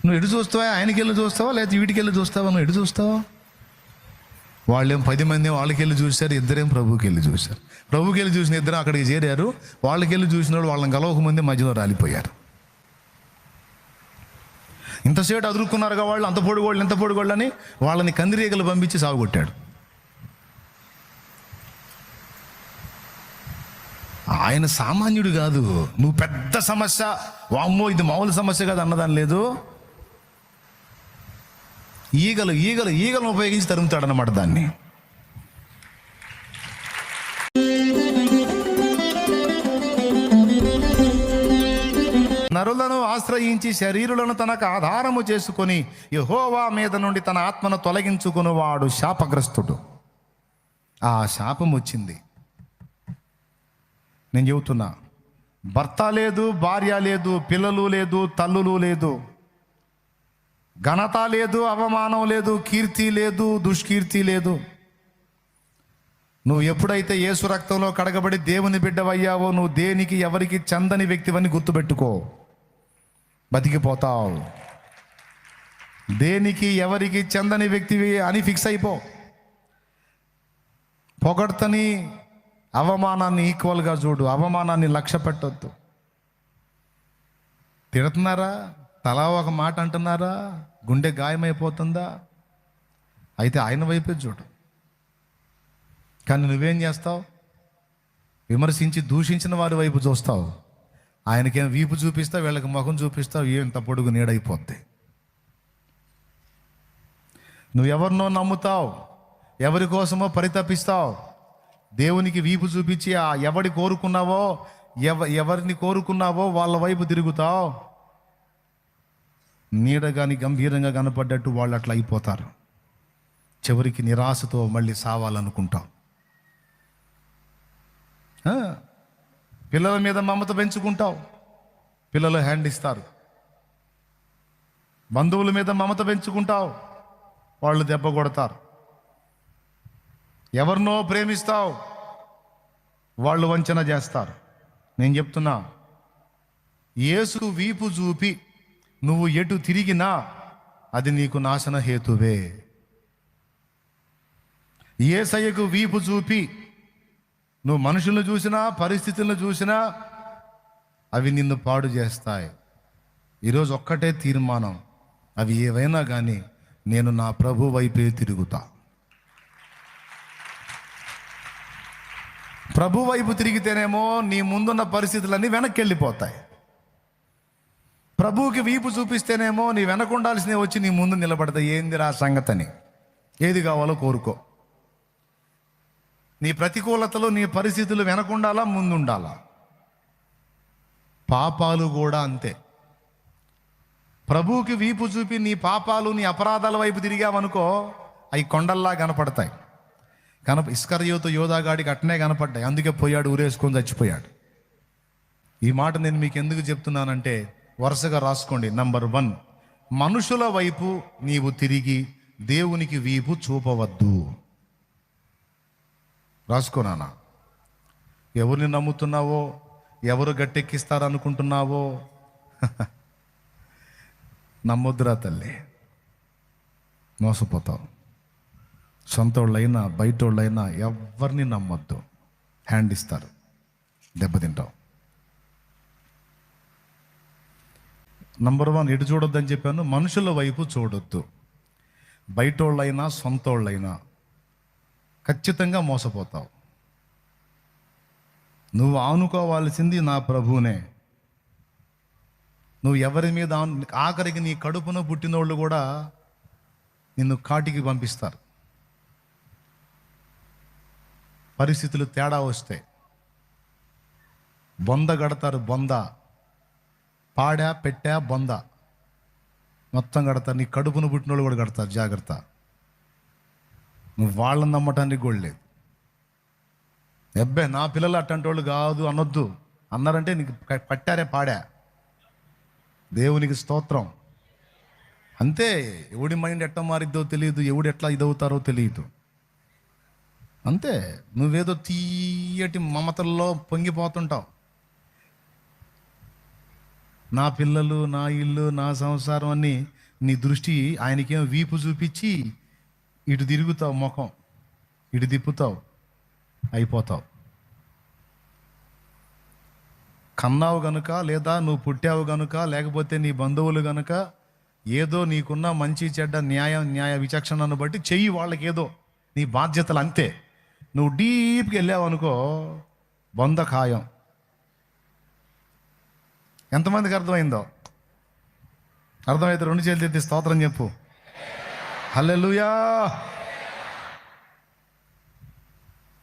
నువ్వు ఎటు చూస్తావా? ఆయనకి వెళ్ళి చూస్తావా లేకపోతే వీటికి వెళ్ళి చూస్తావా? నువ్వు ఎటు చూస్తావా? వాళ్ళేం 10 మంది వాళ్ళకి వెళ్ళి చూశారు, ఇద్దరేం ప్రభుకి వెళ్ళి చూశారు. ప్రభుకి వెళ్ళి చూసిన ఇద్దరు అక్కడికి చేరారు. వాళ్ళకి వెళ్ళి చూసిన వాళ్ళు వాళ్ళని కలవక ముందే మధ్యలో రాలిపోయారు. ఇంతసేపు అదురుకున్నారుగా వాళ్ళు, అంత పొడుగోళ్ళు ఇంత పొడుగోళ్ళు అని వాళ్ళని కందిరీగలు పంపించి సాగుకొట్టాడు. ఆయన సామాన్యుడు కాదు. నువ్వు పెద్ద సమస్య, వామ్మో ఇది మామూలు సమస్య కాదు అన్నదాని లేదు. ఈగలను ఉపయోగించి తరుముతాడన్నమాట దాన్ని. నరులను ఆశ్రయించి శరీరులను తనకు ఆధారము చేసుకొని యెహోవా మీద నుండి తన ఆత్మను తొలగించుకునేవాడు శాపగ్రస్తుడు. ఆ శాపం వచ్చింది. నేను చెబుతున్నా, భర్త లేదు, భార్య లేదు, పిల్లలు లేదు, తల్లులు లేదు, ఘనత లేదు, అవమానం లేదు, కీర్తి లేదు, దుష్కీర్తి లేదు. నువ్వు ఎప్పుడైతే యేసు రక్తంలో కడగబడి దేవుని బిడ్డవయ్యావో నువ్వు దేనికి ఎవరికి చెందని వ్యక్తివని గుర్తుపెట్టుకో, బతికిపోతావు. దేనికి ఎవరికి చెందని వ్యక్తివి అని ఫిక్స్ అయిపో. పొగడ్తని అవమానాన్ని ఈక్వల్గా చూడు, అవమానాన్ని లక్ష్య పెట్టొద్దు. తిడుతున్నారా, తలా ఒక మాట అంటున్నారా, గుండె గాయమైపోతుందా, అయితే ఆయన వైపే చూడు. కానీ నువ్వేం చేస్తావు? విమర్శించి దూషించిన వారి వైపు చూస్తావు. ఆయనకేం వీపు చూపిస్తావు, వీళ్ళకి ముఖం చూపిస్తావు, ఎంత పొడుగు నీడైపోద్ది. నువ్వెవరినో నమ్ముతావు, ఎవరి కోసమో పరితపిస్తావు. దేవునికి వీపు చూపించి ఆ ఎవరిని కోరుకున్నావో వాళ్ళ వైపు తిరుగుతావు. నీడ కానీ గంభీరంగా కనపడ్డట్టు వాళ్ళు అట్లా అయిపోతారు. చివరికి నిరాశతో మళ్ళీ సావాలనుకుంటాం. పిల్లల మీద మమత పెంచుకుంటావు, పిల్లలు హ్యాండ్ ఇస్తారు. బంధువుల మీద మమత పెంచుకుంటావు, వాళ్ళు దెబ్బ కొడతారు. ఎవరినో ప్రేమిస్తావు, వాళ్ళు వంచన చేస్తారు. నేను చెప్తున్నా, యేసు వీపు చూపి నువ్వు ఎటు తిరిగినా అది నీకు నాశన హేతువే. యేసయ్యకు వీపు చూపి నువ్వు మనుషులను చూసినా పరిస్థితులను చూసినా అవి నిన్ను పాడు చేస్తాయి. ఈరోజు ఒక్కటే తీర్మానం, అవి ఏవైనా కానీ నేను నా ప్రభు వైపే తిరుగుతా. ప్రభు వైపు తిరిగితేనేమో నీ ముందున్న పరిస్థితులన్నీ వెనక్కి వెళ్ళిపోతాయి. ప్రభువుకి వీపు చూపిస్తేనేమో నీ వెనక ఉండాల్సినవి వచ్చి నీ ముందు నిలబడతాయి. ఏంది రా సంగతని, ఏది కావాలో కోరుకో. నీ ప్రతికూలతలు, నీ పరిస్థితులు వెనకుండాలా ముందుండాలా. పాపాలు కూడా అంతే. ప్రభువుకి వీపు చూపి నీ పాపాలు, నీ అపరాధాల వైపు తిరిగావనుకో, అవి కొండల్లా కనపడతాయి. ఇస్కరియోతు యోధాగాడికి అట్నే కనపడ్డాయి, అందుకే పోయాడు, ఊరేసుకొని చచ్చిపోయాడు. ఈ మాట నేను మీకు ఎందుకు చెప్తున్నానంటే వరుసగా రాసుకోండి. నంబర్ 1, మనుషుల వైపు నీవు తిరిగి దేవునికి వీపు చూపవద్దు. రాసుకోనానా? ఎవరిని నమ్ముతున్నావో, ఎవరు గట్టెక్కిస్తారనుకుంటున్నావో నమ్మొద్దురా తల్లి, మోసపోతావు. సొంతోళ్ళైనా బయటోళ్ళైనా ఎవరిని నమ్మొద్దు, హ్యాండ్ ఇస్తారు, దెబ్బతింటావు. నంబర్ 1 ఎటు చూడొద్దని చెప్పాను, మనుషుల వైపు చూడొద్దు. బయటోళ్ళైనా సొంతోళ్ళైనా ఖచ్చితంగా మోసపోతావు. నువ్వు ఆనుకోవాల్సింది నా ప్రభువునే. నువ్వు ఎవరి మీద ఆఖరికి నీ కడుపున పుట్టినోళ్ళు కూడా నిన్ను కాటికి పంపిస్తారు. పరిస్థితులు తేడా వస్తే బొంద కడతారు. బొంద, పాడా, పెట్టా, బొంద మొత్తం కడతారు. నీ కడుపును పుట్టినోళ్ళు కూడా కడతారు. జాగ్రత్త. నువ్వు వాళ్ళని నమ్మటానికి కూడా లేదు. నా పిల్లలు అట్టంటి వాళ్ళు కాదు అనొద్దు. అన్నారంటే నీకు పట్టారే, పాడా. దేవునికి స్తోత్రం. అంతే. ఎవడి మైండ్ ఎట్లా మారిద్దో తెలియదు, ఎవడు ఎట్లా ఇదవుతారో తెలియదు. అంతే. నువ్వేదో తీయటి మమతల్లో పొంగిపోతుంటావు. నా పిల్లలు, నా ఇల్లు, నా సంసారం అన్నీ నీ దృష్టి ఆయనకేమో వీపు చూపించి ఇటు తిరుగుతావు, ముఖం ఇటు తిప్పుతావు, అయిపోతావు. కన్నావు గనుక, లేదా నువ్వు పుట్టావు గనుక, లేకపోతే నీ బంధువులు గనుక ఏదో నీకున్న మంచి చెడ్డ న్యాయ విచక్షణను బట్టి చెయ్యి వాళ్ళకి, ఏదో నీ బాధ్యతలు అంతే. నువ్వు డీప్కి వెళ్ళావు అనుకో, బొంద ఖాయం. ఎంతమందికి అర్థమైందో? అర్థమైతే 2 చేతులు ఎత్తి స్తోత్రం చెప్పు. హల్లెలూయా.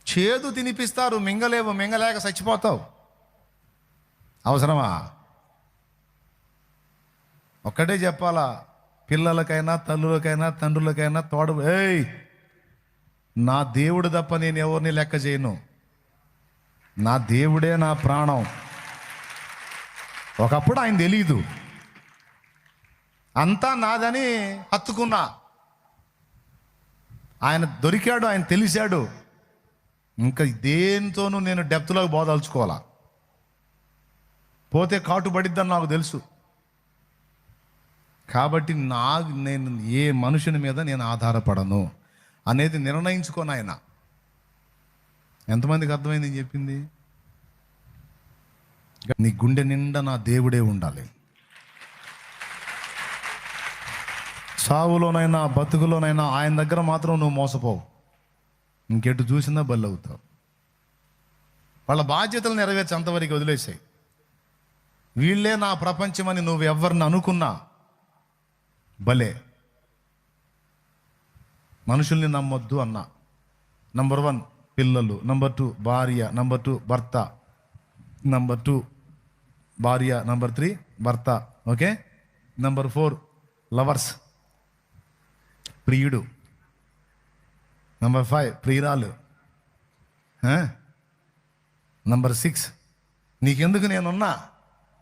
చేదు తినిపిస్తారు, మింగలేవు, మింగలేక చచ్చిపోతావు. అవసరమా? ఒక్కటే చెప్పాలా, పిల్లలకైనా, తల్లులకైనా, తండ్రులకైనా తోడు, ఏయ్ నా దేవుడు తప్ప నేను ఎవరిని లెక్క చేయను. నా దేవుడే నా ప్రాణం. ఒకప్పుడు ఆయన తెలీదు, అంతా నాదని హత్తుకున్నా. ఆయన దొరికాడు, ఆయన తెలిసాడు. ఇంకా దేంతోనూ నేను డెప్త్లోకి బోదలుచుకోవాలా. పోతే కాటు పడిద్దని నాకు తెలుసు. కాబట్టి నేను ఏ మనుషుని మీద నేను ఆధారపడను అనేది నిర్ణయించుకోను ఆయన. ఎంతమందికి అర్థమైంది చెప్పింది? నీ గుండె నిండా నా దేవుడే ఉండాలి. సావులోనైనా బతుకులోనైనా ఆయన దగ్గర మాత్రం నువ్వు మోసపోవు. ఇంకెటు చూసినా బలి అవుతావు. వాళ్ళ బాధ్యతలు నెరవేర్చి అంతవరకు వదిలేసాయి. వీళ్ళే నా ప్రపంచమని నువ్వు ఎవరిని అనుకున్నా భలే. మనుషుల్ని నమ్మొద్దు అన్నా. నంబర్ 1 పిల్లలు, నంబర్ 2 భార్య, నంబర్ 2 భర్త, నంబర్ 2 భార్య, నంబర్ 3 భర్త, ఓకే. నంబర్ 4 లవర్స్, ప్రియుడు. నంబర్ 5 ప్రియురాలు. నంబర్ 6 నీకెందుకు నేనున్నా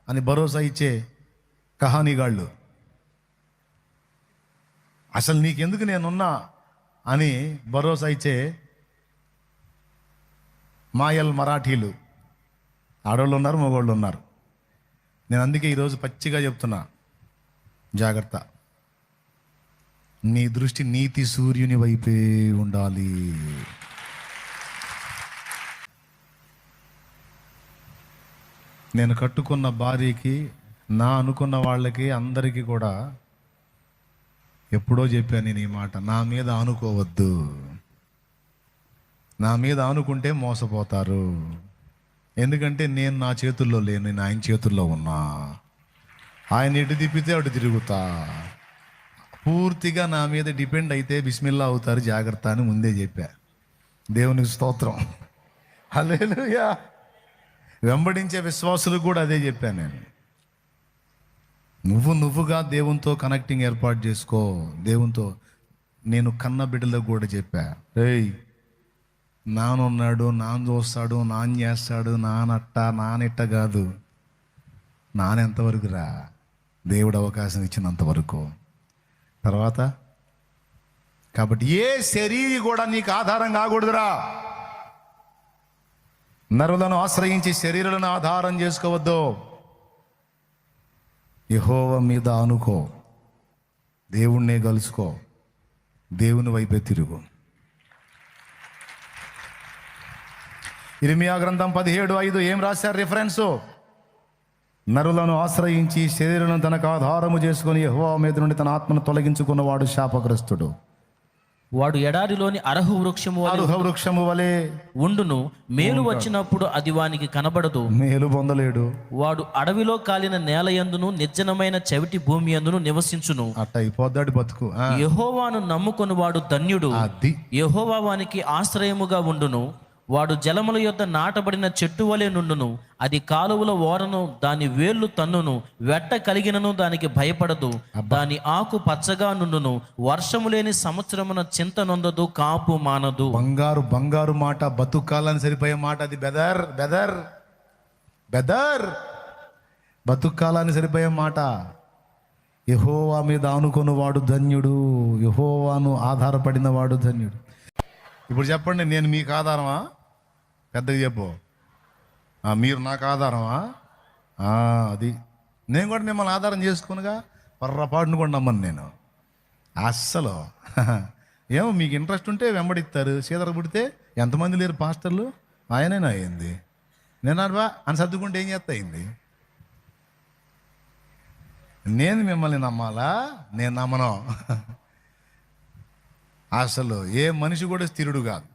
అని భరోసా ఇచ్చే కహానీగాళ్ళు. అసలు నీకెందుకు నేనున్నా అని భరోసా ఇచ్చే మాయల్ మరాఠీలు. ఆడవాళ్ళు ఉన్నారు, మగవాళ్ళు ఉన్నారు. నేను అందుకే ఈరోజు పచ్చిగా చెప్తున్నా, జాగ్రత్త. నీ దృష్టి నీతి సూర్యుని వైపే ఉండాలి. నేను కట్టుకున్న భార్యకి, నా అనుకున్న వాళ్ళకి, అందరికీ కూడా ఎప్పుడో చెప్పాను నేను ఈ మాట. నా మీద ఆనుకోవద్దు. నా మీద ఆనుకుంటే మోసపోతారు. ఎందుకంటే నేను నా చేతుల్లో లేను, నేను ఆయన చేతుల్లో ఉన్నా. ఆయన ఎటు తిప్పితే అటు తిరుగుతా. పూర్తిగా నా మీద డిపెండ్ అయితే బిస్మిల్లా అవుతారు, జాగ్రత్త అని ముందే చెప్పా. దేవునికి స్తోత్రం. హల్లెలూయా. వెంబడించే విశ్వాసులకు కూడా అదే చెప్పాను నేను. నువ్వుగా దేవునితో కనెక్టింగ్ ఏర్పాటు చేసుకో. దేవునితో నేను కన్న బిడ్డలకు కూడా చెప్పా, రేయ్ నానున్నాడు, నాన్న చూస్తాడు, నాన్న చేస్తాడు, నానిట్ట కాదు. నానెంతవరకు రా, దేవుడు అవకాశం ఇచ్చినంతవరకు. తర్వాత కాబట్టి ఏ శరీరి కూడా నీకు ఆధారం కాకూడదురా. నరులను ఆశ్రయించి శరీరాలను ఆధారం చేసుకోవద్దు. యెహోవా మీద ఆనుకో, దేవుణ్ణే కలుసుకో, దేవుని వైపే తిరుగు. ఇర్మియా గ్రంథం 17:5 ఏం రాశారు రిఫరెన్సు? నరులను ఆశ్రయించి శరీరం తనకు ఆధారము చేసుకుని యెహోవా మీద నుండి తన ఆత్మను తొలగించుకున్నవాడు శాపగ్రస్తుడు. వాడు ఎడారిలోని అరహు వృక్షము వలె ఉండును, మేలు వచ్చినప్పుడు అది వానికి కనబడదు, మేలు పొందలేడు. వాడు అడవిలో కాలిన నేల యందును నిర్జనమైన చెవిటి భూమి యందును నివసించును. అట్ట అయిపోద్దాడు బతుకు. యెహోవాను నమ్ముకుని వాడు ధన్యుడు. యెహోవా వానికి ఆశ్రయముగా ఉండును. వాడు జలముల యొద్ద నాటబడిన చెట్టు వలె నుండును. అది కాలువల ఓరను, దాని వేళ్ళు తన్నును. వెట్ట కలిగినను దానికి భయపడదు. దాని ఆకు పచ్చగా నుండును. వర్షము లేని సంవత్సరమున చింత నొందదు, కాపు మానదు. బంగారు మాట, బతుకాలని సరిపోయే మాట అది. బెదర్ బతుకాలని సరిపోయే మాట. యెహోవా మీద ఆనుకుని వాడు ధన్యుడు. యెహోవాను ఆధారపడిన వాడు ధన్యుడు. ఇప్పుడు చెప్పండి, నేను మీకు ఆధారమా? పెద్దగా చెప్పు. మీరు నాకు ఆధారమా? అది నేను కూడా మిమ్మల్ని ఆధారం చేసుకునిగా పొర్రపాటును కూడా నమ్మను నేను అస్సలు. ఏమో మీకు ఇంట్రెస్ట్ ఉంటే వెంబడిస్తారు. సీదర పుడితే ఎంతమంది లేరు పాస్టర్లు, ఆయనైనా అయింది. నేను అడవా అని సర్దుకుంటే ఏం చేస్తా అయింది. నేను మిమ్మల్ని నమ్మాలా? నేను నమ్మను. అసలు ఏ మనిషి కూడా స్థిరుడు కాదు.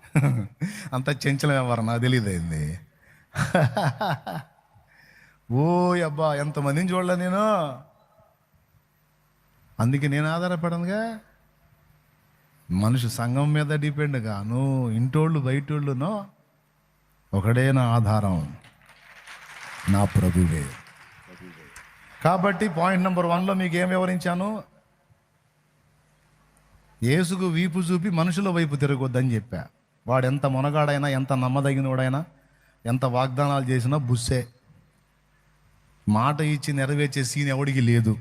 అంత చెంచలం ఎవరు నాకు తెలియదు అయింది. ఓ అబ్బా ఎంతమందిని చూడలే నేను. అందుకే నేను ఆధారపడనుగా. మనిషి సంఘం మీద డిపెండ్ గాను, ఇంటోళ్ళు బయటోళ్ళునో ఒకడే నా ఆధారం, నా ప్రభువే. కాబట్టి పాయింట్ నెంబర్ 1లో మీకు ఏం వివరించాను? యేసుకు వీపు చూపి మనుషుల వైపు తిరగొద్దని చెప్పా. వాడు ఎంత మొనగాడైనా, ఎంత నమ్మదగినవాడైనా, ఎంత వాగ్దానాలు చేసినా బుస్సే. మాట ఇచ్చి నెరవేర్చే సీన్ ఎవడికి లేదు.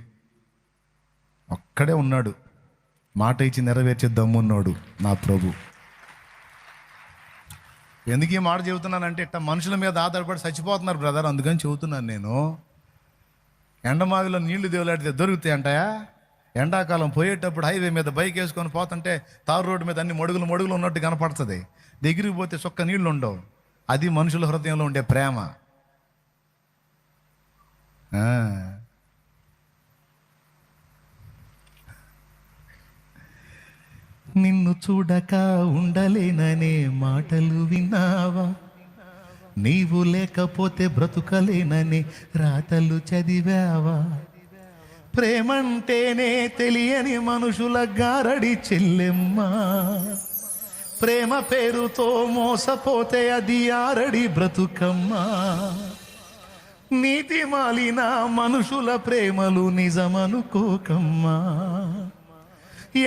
ఒక్కడే ఉన్నాడు మాట ఇచ్చి నెరవేర్చే దమ్మున్నాడు, నా ప్రభు. ఎందుకు ఈ మాట చెబుతున్నానంటే ఇట్ట మనుషుల మీద ఆధారపడి చచ్చిపోతున్నారు బ్రదర్, అందుకని చెబుతున్నాను నేను. ఎండమావిలో నీళ్లు దేవులాడితే దొరుకుతాయి అంటాయా? ఎండాకాలం పోయేటప్పుడు హైవే మీద బైక్ వేసుకొని పోతుంటే తారు రోడ్డు మీద అన్ని మడుగులు ఉన్నట్టు కనపడుతుంది. దగ్గరికి పోతే చొక్క నీళ్లు ఉండవు. అది మనుషుల హృదయంలో ఉండే ప్రేమ. నిన్ను చూడక ఉండలేననే మాటలు విన్నావా? నీవు లేకపోతే బ్రతుకలేననే రాతలు చదివావా? ప్రేమంటేనే తెలియని మనుషుల గారడి చెల్లెమ్మా. ప్రేమ పేరుతో మోసపోతే అది ఆరడి బ్రతుకమ్మా. నీతి మాలిన మనుషుల ప్రేమలు నిజమనుకోకమ్మా.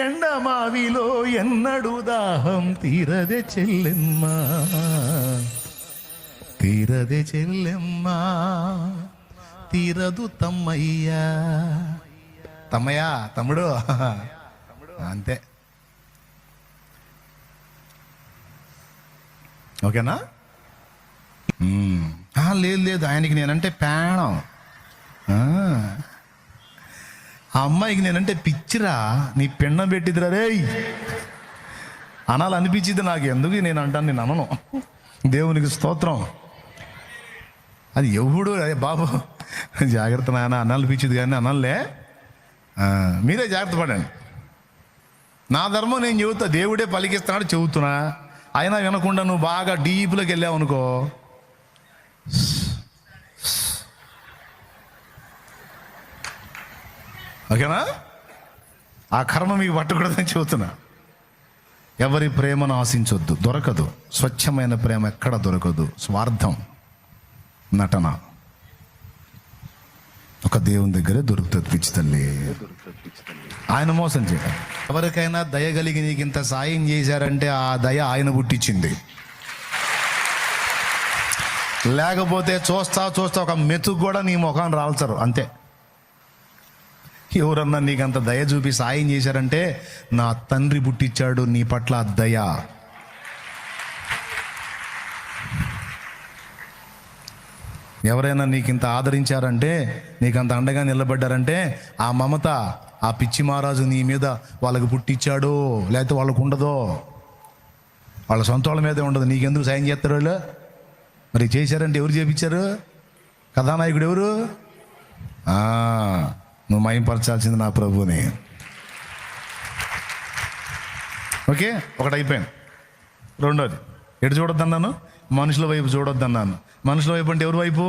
ఎండమావిలో ఎన్నడు దాహం తీరదే చెల్లెమ్మా, తీరదే చెల్లెమ్మా, తీరదు తమ్మయ్యా. తమ్మయ్యా, తమ్ముడు, అంతే. ఓకేనా? లేదు ఆయనకి నేనంటే ప్రాణం. ఆ అమ్మాయికి నేనంటే పిచ్చిరా, నీ పిండం పెట్టిదిరా రే అనాలనిపించింది నాకు. ఎందుకు నేను అంటాను, నేను అనను. దేవునికి స్తోత్రం. అది ఎవడు బాబు జాగ్రత్త నాయన అనాలనిపించింది కానీ అనలే. మీరే జాగ్రత్త పడండి. నా ధర్మం నేను చెబుతా, దేవుడే పలికిస్తున్నాడు చెబుతున్నా. అయినా వినకుండా నువ్వు బాగా డీప్లోకి వెళ్ళావు అనుకో, ఓకేనా? ఆ కర్మ మీకు పట్టకూడదని చెబుతున్నా. ఎవరి ప్రేమను ఆశించొద్దు, దొరకదు. స్వచ్ఛమైన ప్రేమ ఎక్కడ దొరకదు. స్వార్థం, నటన ఒక దేవుని దగ్గరే దొరుకుతుంది. పిచ్చి తల్లి ఆయన మోసం చేయడం. ఎవరికైనా దయ కలిగి నీకు ఇంత సాయం చేశారంటే ఆ దయ ఆయన పుట్టించింది. లేకపోతే చూస్తా ఒక మెతుకు కూడా నీ ముఖాన్ని రాల్చరు, అంతే. ఎవరన్నా నీకంత దయ చూపి సాయం చేశారంటే నా తండ్రి పుట్టించాడు నీ పట్ల దయ. ఎవరైనా నీకు ఇంత ఆదరించారంటే, నీకంత అండగా నిలబడ్డారంటే ఆ మమత, ఆ పిచ్చి మహారాజు నీ మీద వాళ్ళకి పుట్టించాడు. లేకపోతే వాళ్ళకు ఉండదో, వాళ్ళ సొంత వాళ్ళ మీదే ఉండదు. నీకెందుకు సాయం చేస్తారు వాళ్ళు? మరి చేశారంటే ఎవరు చేపించారు? కథానాయకుడు ఎవరు? నువ్వు మయంపరచాల్సింది నా ప్రభువుని. ఓకే, ఒకటి అయిపోయింది. రెండోది, ఎటు చూడొద్దన్నాను? మనుషుల వైపు చూడొద్దన్నాను. మనుషుల వైపు అంటే ఎవరి వైపు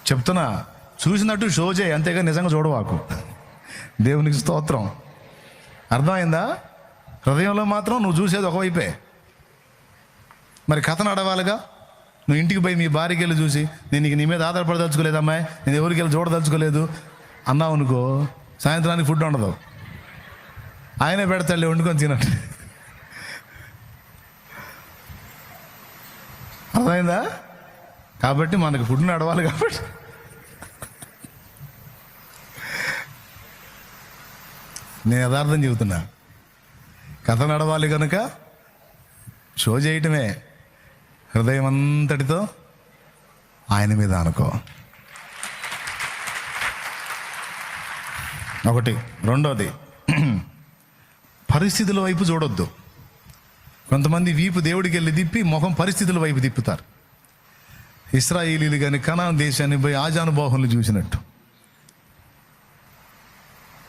చెప్తున్నా? చూసినట్టు షో చేయి, అంతేగా నిజంగా చూడవాకు. దేవునికి స్తోత్రం. అర్థమైందా? హృదయంలో మాత్రం నువ్వు చూసేది ఒకవైపే. మరి కథ నడవాలిగా. నువ్వు ఇంటికి పోయి మీ భార్యకి వెళ్ళి చూసి, నేను నీ మీద ఆధారపడదలుచుకోలేదు అమ్మాయి, నేను ఎవరికి వెళ్ళి చూడదలుచుకోలేదు అన్నావు అనుకో, సాయంత్రానికి ఫుడ్ ఉండదు. ఆయనే పెడతాడులే వండుకొని తినట్టు. అర్థమైందా? కాబట్టి మనకు ఫుడ్ నడవాలి. కాబట్టి నేను యథార్థం చెబుతున్నా. కథ నడవాలి కనుక షో చేయటమే. హృదయం అంతటితో ఆయన మీద అనుకో. ఒకటి. రెండోది, పరిస్థితుల వైపు చూడొద్దు. కొంతమంది వీపు దేవుడికి వెళ్ళి తిప్పి ముఖం పరిస్థితుల వైపు తిప్పుతారు. ఇశ్రాయేలీలు కానీ కనాన్ దేశాన్ని పోయి ఆజానుబాహుల్ని చూసినట్టు.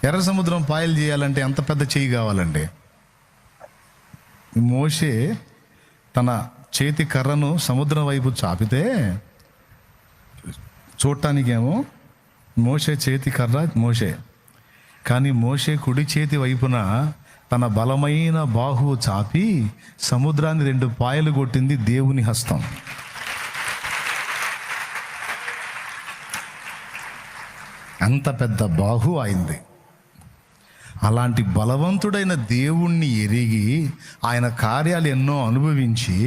ఎర్ర సముద్రం పాయలు చేయాలంటే ఎంత పెద్ద చెయ్యి కావాలండి. మోషే తన చేతి కర్రను సముద్రం వైపు చాపితే చూడటానికేమో మోషే చేతి కర్ర మోషే, కానీ మోషే కుడి చేతి వైపున తన బలమైన బాహువు చాపి సముద్రాన్ని 2 పాయలు కొట్టింది దేవుని హస్తం. అంత పెద్ద బాహు అయింది. అలాంటి బలవంతుడైన దేవుణ్ణి ఎరిగి ఆయన కార్యాలు ఎన్నో అనుభవించి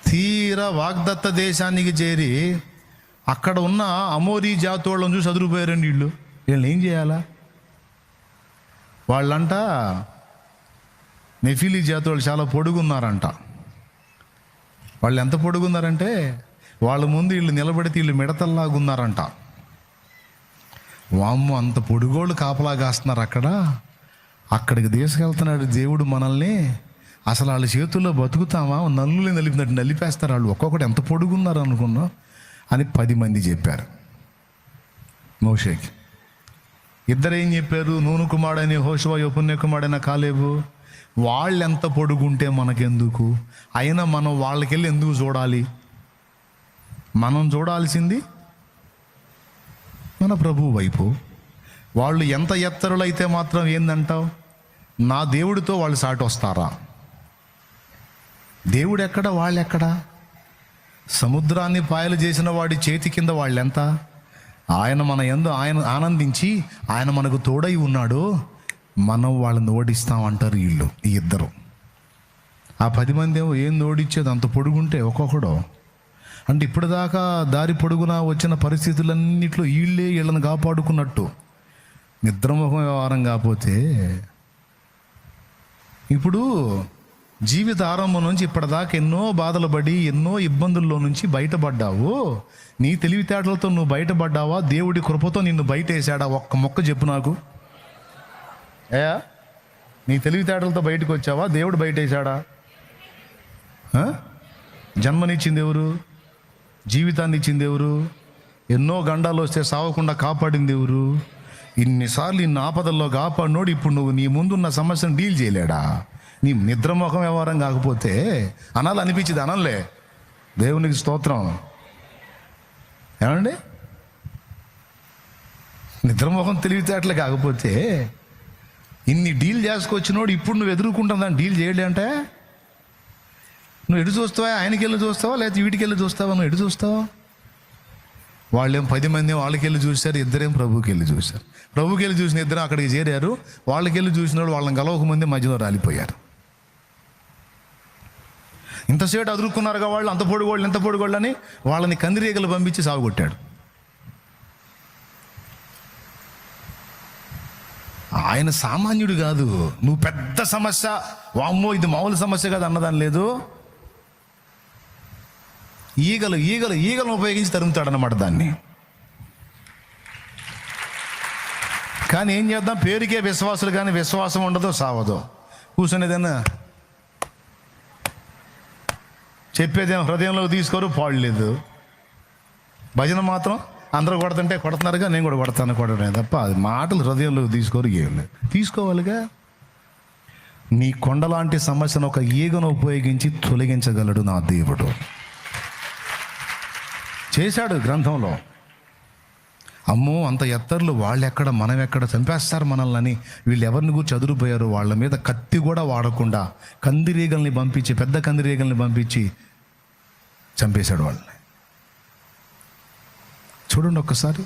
తీరా వాగ్దత్త దేశానికి చేరి అక్కడ ఉన్న అమోరీ జాతోళ్ళని చూసి అదిరిపోయారండి. వీళ్ళని ఏం చేయాలా? వాళ్ళంట నెఫిలీ జాతోళ్ళు చాలా పొడుగున్నారంట. వాళ్ళు ఎంత పొడుగున్నారంటే వాళ్ళ ముందు వీళ్ళు నిలబడితే వీళ్ళు మిడతల్లాగున్నారంట. వామ్మ, అంత పొడుగోళ్ళు కాపలా కాస్తున్నారు అక్కడికి తీసుకెళ్తున్నాడు దేవుడు మనల్ని. అసలు వాళ్ళ చేతుల్లో బతుకుతామా? నల్లులు నలిపినట్టు నలిపేస్తారు వాళ్ళు. ఒక్కొక్కటి ఎంత పొడుగున్నారు అనుకున్నా అని 10 మంది చెప్పారు మోషేకి. ఇద్దరు ఏం చెప్పారు? నూను కుమారుడైన యెహోషువ, యెఫున్నె కుమారుడైన కాలేబు. వాళ్ళు ఎంత పొడుగుంటే మనకెందుకు? అయినా మనం వాళ్ళకెళ్ళి ఎందుకు చూడాలి? మనం చూడాల్సింది మన ప్రభువు వైపు. వాళ్ళు ఎంత ఎత్తరులైతే మాత్రం ఏందంటావు? నా దేవుడితో వాళ్ళు సాటి వస్తారా? దేవుడు ఎక్కడ, వాళ్ళు ఎక్కడ? సముద్రాన్ని పాయలు చేసిన వాడి చేతి కింద వాళ్ళెంత? ఆయన మన యందు ఆయన ఆనందించి ఆయన మనకు తోడై ఉన్నాడు, మనం వాళ్ళని ఓడిస్తామంటారు వీళ్ళు, ఈ ఇద్దరు. ఆ 10 మంది ఏమో ఏం ఓడిచ్చేది అంత పొడుగుంటే ఒక్కొక్కడు. అంటే ఇప్పటిదాకా దారి పొడుగునా వచ్చిన పరిస్థితులన్నిట్లో వీళ్ళని కాపాడుకున్నట్టు నిద్రముఖం వ్యవహారం కాకపోతే ఇప్పుడు జీవిత ఆరంభం నుంచి ఇప్పటిదాకా ఎన్నో బాధలు పడి ఎన్నో ఇబ్బందుల్లో నుంచి బయటపడ్డావు. నీ తెలివితేటలతో నువ్వు బయటపడ్డావా? దేవుడి కృపతో నిన్ను బయట వేసాడా? ఒక్క మొక్క చెప్పు నాకు. నీ తెలివితేటలతో బయటకు వచ్చావా? దేవుడు బయట వేసాడా? జన్మనిచ్చింది ఎవరు? జీవితాన్ని ఇచ్చింది ఎవరు? ఎన్నో గండాలు వస్తే సావకుండా కాపాడింది ఎవరు? ఇన్నిసార్లు ఇన్ని ఆపదల్లో కాపాడినోడు ఇప్పుడు నువ్వు నీ ముందున్న సమస్యను డీల్ చేయలేడా? నీ నిద్రమోహం వ్యవహారం కాకపోతే అనాలి అనిపించింది, అనలే. దేవునికి స్తోత్రం. ఏమండి, నిద్రమోహం తెలివితేటలు కాకపోతే ఇన్ని డీల్ చేసుకొచ్చినోడు ఇప్పుడు నువ్వు ఎదుర్కొంటుందని డీల్ చేయలే అంటే నువ్వు ఎటు చూస్తావా? ఆయనకి వెళ్ళి చూస్తావా లేకపోతే వీటికి వెళ్ళి చూస్తావా? నువ్వు ఎటు చూస్తావా? వాళ్ళేం 10 మంది వాళ్ళకి వెళ్ళి చూశారు, ఇద్దరేం ప్రభుకి వెళ్ళి చూశారు. ప్రభుకి వెళ్ళి చూసిన ఇద్దరు అక్కడికి చేరారు. వాళ్ళకి వెళ్ళి చూసిన వాళ్ళు వాళ్ళని కలవక ముందే మధ్యలో రాలిపోయారు. ఇంతసేపు అదురుకున్నారుగా వాళ్ళు, అంత పొడుగోళ్ళు ఎంత పొడుగోళ్ళు అని వాళ్ళని కందిరీగలు పంపించి సాగుకొట్టాడు. ఆయన సామాన్యుడు కాదు. నువ్వు పెద్ద సమస్య, వామ్మో ఇది మామూలు సమస్య కాదు అన్నదాని లేదు. ఈగలను ఉపయోగించి తరుముతాడనమాట దాన్ని. కానీ ఏం చేద్దాం, పేరుకే విశ్వాసులు కానీ విశ్వాసం ఉండదో సావదో. కూర్చునేదన్నా చెప్పేదేమో హృదయంలో తీసుకోరు, పాడలేదు. భజన మాత్రం అందరూ కొడుతుంటే కొడుతున్నారుగా, నేను కూడా కొడతాను తప్ప అది మాటలు హృదయంలో తీసుకోరు. ఏం లేదు, తీసుకోవాలిగా. నీ కొండలాంటి సమస్యను ఒక ఈగను ఉపయోగించి తొలగించగలడు నా దేవుడు. చేశాడు గ్రంథంలో. అమ్మో అంత ఎత్తర్లు వాళ్ళెక్కడ మనం ఎక్కడ, చంపేస్తారు మనల్ని, వీళ్ళు ఎవరిని గురించి చదురుపోయారు. వాళ్ళ మీద కత్తి కూడా వాడకుండా కందిరీగల్ని పంపించి, పెద్ద కందిరీగల్ని పంపించి చంపేశాడు వాళ్ళని. చూడండి ఒక్కసారి,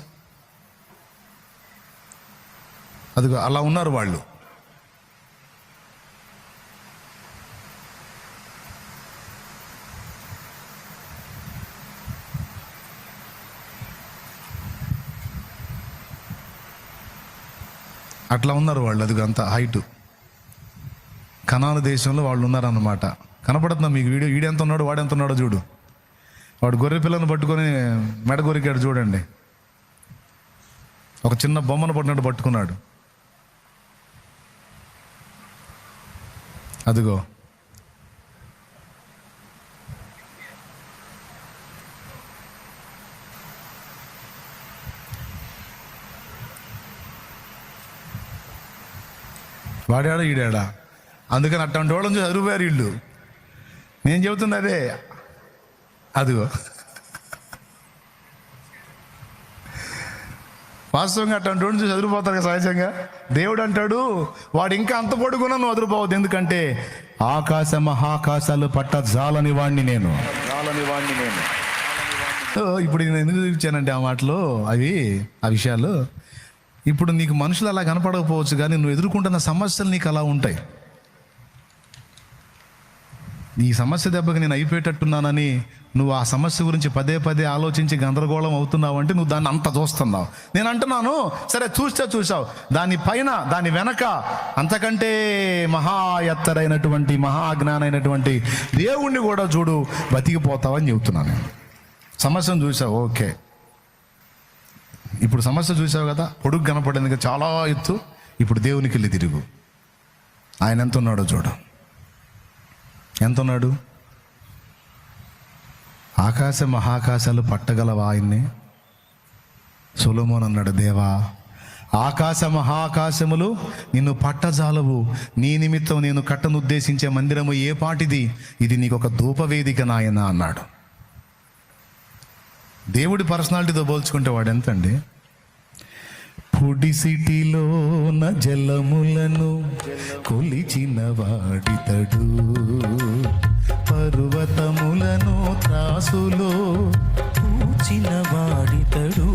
అది అలా ఉన్నారు వాళ్ళు. అట్లా ఉన్నారు వాళ్ళు. అది అంత హైటు కనాను దేశంలో వాళ్ళు ఉన్నారన్నమాట. కనపడుతుందా మీకు? వీడు ఎంత ఉన్నాడు, వాడు ఎంత ఉన్నాడో చూడు. వాడు గొర్రె పిల్లను పట్టుకొని మెడ గొరికాడు చూడండి. ఒక చిన్న బొమ్మను పట్టినట్టు పట్టుకున్నాడు. అదిగో వాడాడా ఈడాడా. అందుకని అట్లాంటి వాళ్ళని చూసి అరువారు వీళ్ళు. నేను చెబుతుంది అదే. అదిగో వాస్తవంగా అట్లాంటి వాడిని చూసి అదిరిపోతారు కదా సహజంగా. దేవుడు అంటాడు, వాడు ఇంకా అంత పొడుగున్నా నువ్వు అదిరిపోవద్దు, ఎందుకంటే ఆకాశ మహాకాశాలు పట్ట జాలని వాడిని నేను. ఇప్పుడు నేను ఎందుకు చూపించానంటే ఆ మాటలు, ఆ విషయాలు ఇప్పుడు నీకు మనుషులు అలా కనపడకపోవచ్చు, కానీ నువ్వు ఎదుర్కొంటున్న సమస్యలు నీకు అలా ఉంటాయి. ఈ సమస్య దెబ్బకి నేను అయిపోయేటట్టున్నానని నువ్వు ఆ సమస్య గురించి పదే పదే ఆలోచించి గందరగోళం అవుతున్నావు అంటే నువ్వు దాన్ని అంత చూస్తున్నావు. నేను అంటున్నాను, సరే చూసావు, దానిపైన దాని వెనక అంతకంటే మహా ఎత్తరైనటువంటి మహాజ్ఞానైనటువంటి దేవుణ్ణి కూడా చూడు, బతికిపోతావని చెబుతున్నాను. సమస్యను చూసావు, ఓకే. ఇప్పుడు సమస్య చూసావు కదా, పొడుగు కనపడేందుకు చాలా ఎత్తు. ఇప్పుడు దేవునికి వెళ్ళి తిరుగు. ఆయన ఎంత ఉన్నాడో చూడు. ఎంత ఉన్నాడు? ఆకాశ మహాకాశాలు పట్టగలవా ఆయన్ని? సొలొమోను అన్నాడు, దేవా ఆకాశ మహాకాశములు నిన్ను పట్టజాలవు, నీ నిమిత్తం నేను కట్టనుద్దేశించే మందిరము ఏ పాటిది, ఇది నీకు ఒక ధూపవేదిక నాయన అన్నాడు. దేవుడి పర్సనాలిటీతో పోల్చుకుంటే వాడు ఎంతండి? పుడిసిటిలోన జలములను కొలిచిన వాడితడు, పర్వతములను త్రాసులో పూచిన వాడితడు.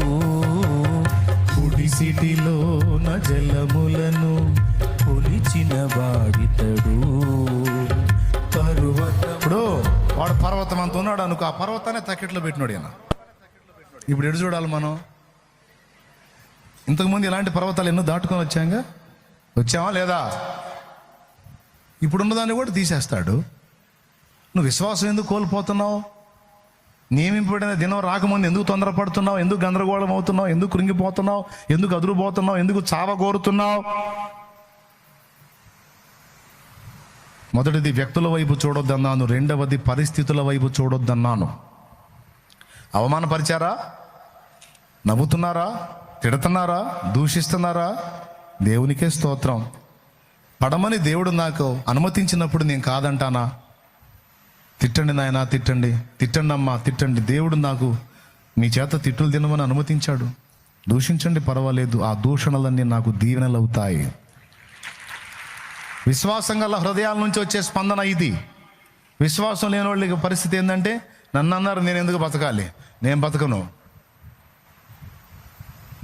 పుడిసిటిలోన జలములను కొలిచిన వాడితడు, ఇప్పుడు వాడు పర్వతం అంత ఉన్నాడు అనుకో, ఆ పర్వతాన్ని తక్కెట్లో పెట్టినాడు ఈయన. ఇప్పుడు ఎడు చూడాలి మనం? ఇంతకుముందు ఇలాంటి పర్వతాలు ఎన్నో దాటుకొని వచ్చామా లేదా? ఇప్పుడున్నదాన్ని కూడా తీసేస్తాడు. నువ్వు విశ్వాసం ఎందుకు కోల్పోతున్నావు? నియమింపబడిన దినం రాకముందు ఎందుకు తొందరపడుతున్నావు? ఎందుకు గందరగోళం అవుతున్నావు? ఎందుకు కృంగిపోతున్నావు? ఎందుకు అదురుపోతున్నావు? ఎందుకు చావగోరుతున్నావు? మొదటిది వ్యక్తుల వైపు చూడొద్దన్నాను, రెండవది పరిస్థితుల వైపు చూడొద్దన్నాను. అవమానపరిచారా? నవ్వుతున్నారా? తిడుతున్నారా? దూషిస్తున్నారా? దేవునికే స్తోత్రం. పడమని దేవుడు నాకు అనుమతించినప్పుడు నేను కాదంటానా? తిట్టండి నాయనా, తిట్టండి అమ్మా, తిట్టండి. దేవుడు నాకు మీ చేత తిట్టులు తినమని అనుమతించాడు. దూషించండి, పర్వాలేదు. ఆ దూషణలన్నీ నాకు దీవెనలు అవుతాయి. విశ్వాసం గల హృదయాల నుంచి వచ్చే స్పందన ఇది. విశ్వాసం లేని వాళ్ళకి పరిస్థితి ఏంటంటే, నన్ను అన్నారు నేను ఎందుకు బతకాలి, నేను బతకను,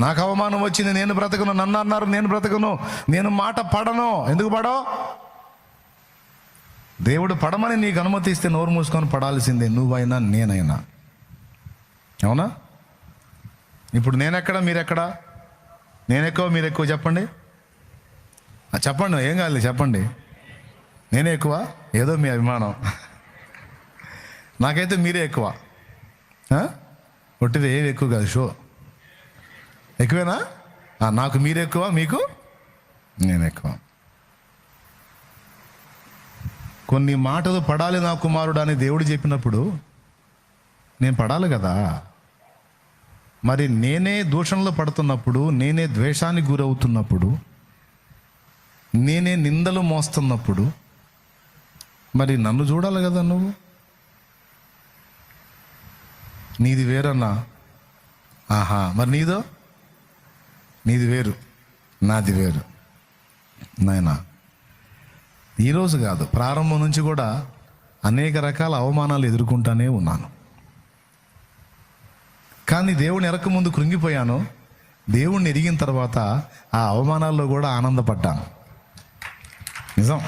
నాకు అవమానం వచ్చింది నేను బ్రతకను, నన్ను అన్నారు నేను బ్రతకను, నేను మాట పడను. ఎందుకు పడో? దేవుడు పడమని నీకు అనుమతిస్తే నోరు మూసుకొని పడాల్సిందే, నువ్వైనా నేనైనా. అవునా? ఇప్పుడు నేనెక్కడ మీరెక్కడ? నేనెక్కువ మీరెక్కువ? చెప్పండి, చెప్పండి, ఏం కాదు చెప్పండి. నేనే ఎక్కువ? ఏదో మీ అభిమానం. నాకైతే మీరే ఎక్కువ. ఒట్టిది ఏవి ఎక్కువ కాదు, షో ఎక్కువేనా? నాకు మీరు ఎక్కువ, మీకు నేను ఎక్కువ. కొన్ని మాటలు పడాలి నా కుమారుడు అని దేవుడు చెప్పినప్పుడు నేను పడాలి కదా. మరి నేనే దూషణలు పడుతున్నప్పుడు, నేనే ద్వేషానికి గురవుతున్నప్పుడు, నేనే నిందలు మోస్తున్నప్పుడు మరి నన్ను చూడాలి కదా నువ్వు. నీది వేరన్నా, ఆహా, మరి నీది వేరు, నాది వేరు. నాయనా, ఈరోజు కాదు, ప్రారంభం నుంచి కూడా అనేక రకాల అవమానాలు ఎదుర్కొంటానే ఉన్నాను. కానీ దేవుని ఎరక ముందు కృంగిపోయాను. దేవుణ్ణి ఎరిగిన తర్వాత ఆ అవమానాల్లో కూడా ఆనందపడ్డాను. నిజం.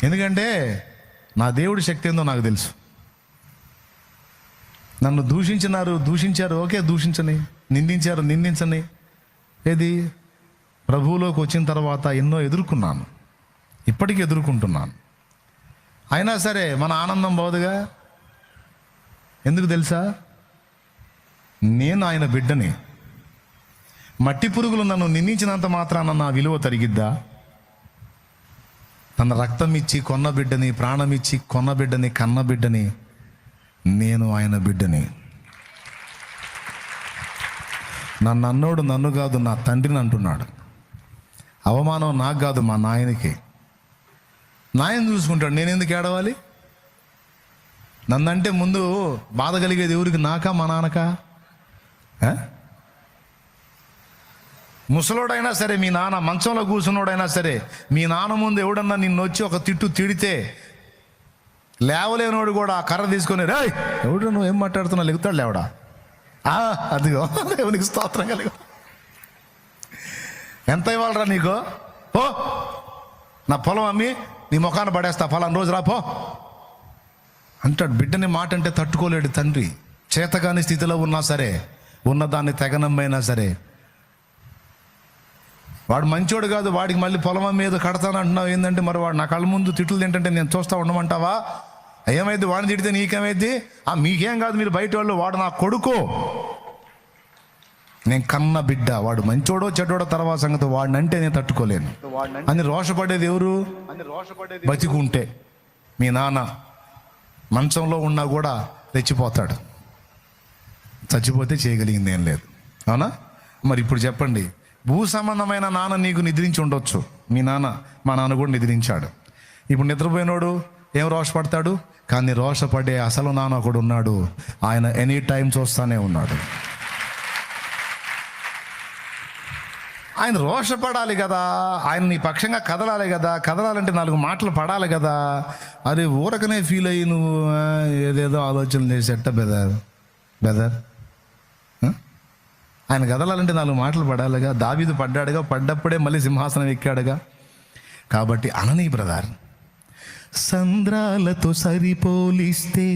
ఎందుకంటే నా దేవుడి శక్తి ఏందో నాకు తెలుసు. నన్ను దూషించారు, ఓకే, దూషించని. నిందించని. ఏది? ప్రభువులోకి వచ్చిన తర్వాత ఎన్నో ఎదుర్కొన్నాను, ఇప్పటికీ ఎదుర్కొంటున్నాను. అయినా సరే మన ఆనందం పోదుగా. ఎందుకు తెలుసా? నేను ఆయన బిడ్డని. మట్టి పురుగులు నన్ను నిందించినంత మాత్రాన నా విలువ తరిగిద్దా? తన రక్తం ఇచ్చి కొన్న బిడ్డని, ప్రాణం ఇచ్చి కొన్న బిడ్డని, కన్న బిడ్డని, నేను ఆయన బిడ్డని. నన్ను అన్నోడు నన్ను కాదు, నా తండ్రిని అంటున్నాడు. అవమానం నాకు కాదు, మా నాయనకి. నాయన చూసుకుంటాడు, నేను ఎందుకు ఏడవాలి? నన్నంటే ముందు బాధ కలిగేది ఎవరికి? నాకా మా నాన్నకా? ముసలోడైనా సరే, మీ నాన్న మంచంలో కూర్చున్నోడైనా సరే, మీ నాన్న ముందు ఎవడన్నా నిన్ను వచ్చి ఒక తిట్టు తిడితే లేవలేనోడు కూడా ఆ కర్ర తీసుకొని, రే ఎవడు నువ్వు ఏం మాట్లాడుతున్నావు, లెగుతాడు లేవడా? అదిగో దేవునికి స్తోత్రం కలిగ. ఎంత ఇవ్వాలరా నీకు? పో, నా పొలం అమ్మి నీ ముఖాన్ని పడేస్తా, ఫలానా రోజు రా పో అంటాడు. బిడ్డని మాట అంటే తట్టుకోలేడు తండ్రి. చేతకాని స్థితిలో ఉన్నా సరే, ఉన్నదాన్ని తెగనమ్మైనా సరే, వాడు మంచోడు కాదు, వాడికి మళ్ళీ పొలం మీద కడతానంటున్నావు ఏంటంటే, మరి వాడు నా కళ్ళ ముందు తిట్లు తింటుంటే నేను చూస్తా ఉండమంటావా? ఏమైంది? వాడిని తిడితే నీకేమైంది? మీకేం కాదు, మీరు బయట వాళ్ళు. వాడు నా కొడుకు, నేను కన్న బిడ్డ. వాడు మంచోడో చెడ్డోడో తర్వాత సంగతి, వాడిని అంటే నేను తట్టుకోలేను అని రోషపడేది ఎవరు? బతికుంటే. మీ నాన్న మంచంలో ఉన్నా కూడా రెచ్చిపోతాడు, చచ్చిపోతే చేయగలిగింది ఏం లేదు. అవునా? మరి ఇప్పుడు చెప్పండి, భూ సంబంధమైన నాన్న నీకు నిద్రించి ఉండొచ్చు. మీ నాన్న, మా నాన్న కూడా నిద్రించాడు. ఇప్పుడు నిద్రపోయినోడు ఏం రోషపడతాడు? కానీ రోషపడే అసలు నాన్న ఒకడు ఉన్నాడు. ఆయన ఎనీ టైం చూస్తానే ఉన్నాడు. ఆయన రోషపడాలి కదా, ఆయన నీ పక్షంగా కదలాలి కదా. కదలాలంటే 4 మాటలు పడాలి కదా. అది ఊరకనే ఫీల్ అయ్యి నువ్వు ఏదేదో ఆలోచనలు చేసేట బెదర్. ఆయన కదలాలంటే 4 మాటలు పడాలిగా. దావీదు పడ్డాడుగా, పడ్డప్పుడే మళ్ళీ సింహాసనం ఎక్కాడుగా. కాబట్టి అననీ బ్రదర్, సంద్రాలతో సరిపోలిస్తే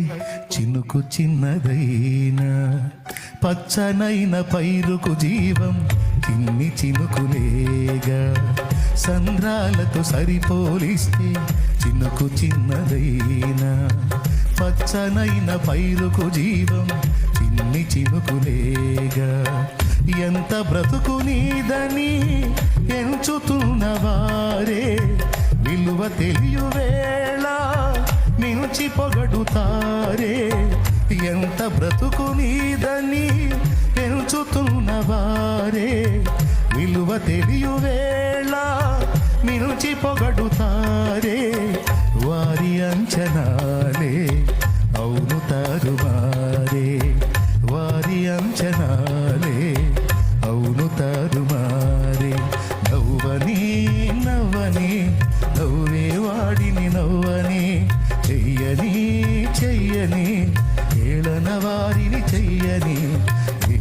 చినుకు చిన్నదైనా, పచ్చనైన పైరుకు జీవం చిన్ని చినుకులేగా. సంద్రాలతో సరిపోలిస్తే చినుకు చిన్నదైనా, పచ్చనైన పైరుకు జీవం చిన్ని చినుకులేగా. ఎంత బ్రతుకు నీదని ఎంచుతున్నవారే, విలువ తెలియు వేళ మించి పొగడుతారే. ఎంత బ్రతుకు నీదని ఎంచుతున్నవారే, విలువ తెలియు వేళ మించి పొగడుతారే. వారి అంచనాలే అవును తారుమారే, వారి అంచనాలే అవును తారుమారే. నవ్వని నవ్వని నవ్వే వాడిని నవ్వని, చెయ్యని చెయ్యని ఏళన వారిని చెయ్యని.